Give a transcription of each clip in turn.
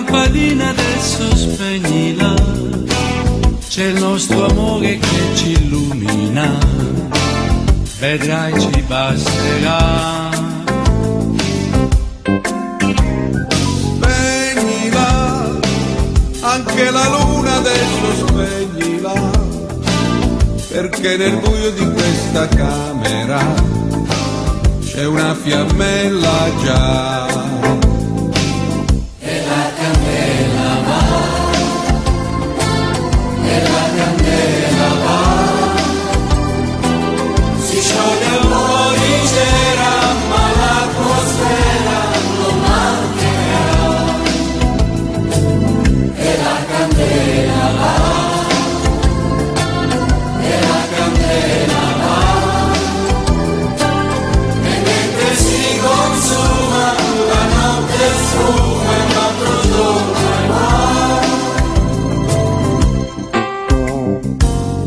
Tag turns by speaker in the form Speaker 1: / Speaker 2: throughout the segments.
Speaker 1: lampadina adesso spegnila, c'è il nostro amore che ci illumina, vedrai ci basterà.
Speaker 2: Spegnila, anche la luna adesso spegnila, perché nel buio di questa camera c'è una fiammella già.
Speaker 1: E la candela va, e la candela va, si scioglie un po' di cera, ma l'atmosfera non mancherà. E la candela va, e la candela va, e mentre si consuma la notte sfuma e un altro giorno è qua.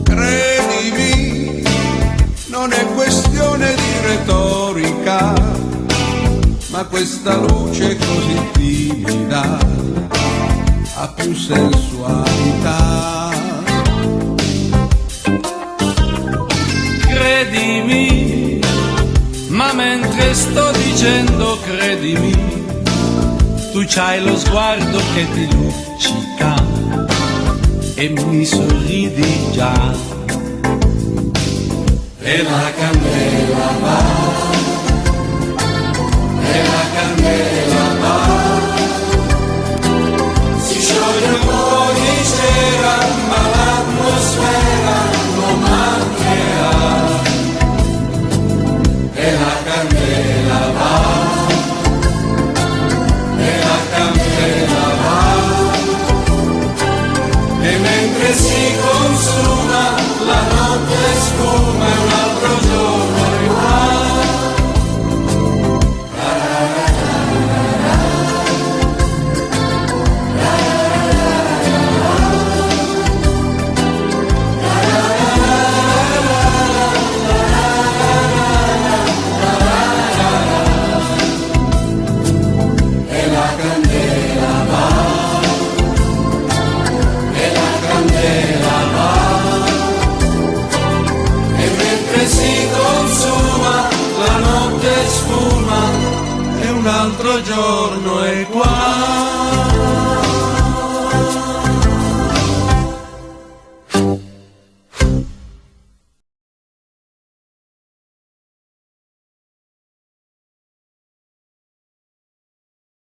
Speaker 2: Credimi, non è questione di retorica, ma questa luce così timida ha più sensualità.
Speaker 1: Credimi, ma mentre sto dicendo credimi, tu c'hai lo sguardo che ti luccica e mi sorridi già. E la candela va, e la candela va, si scioglie un po' di cera, ma l'atmosfera non mancherà. E la candela va, e la candela va, e mentre si consuma la notte sfuma e un altro giorno è qua. E la candela va, e la candela va, e mentre si consuma la notte sfuma e un altro giorno è qua.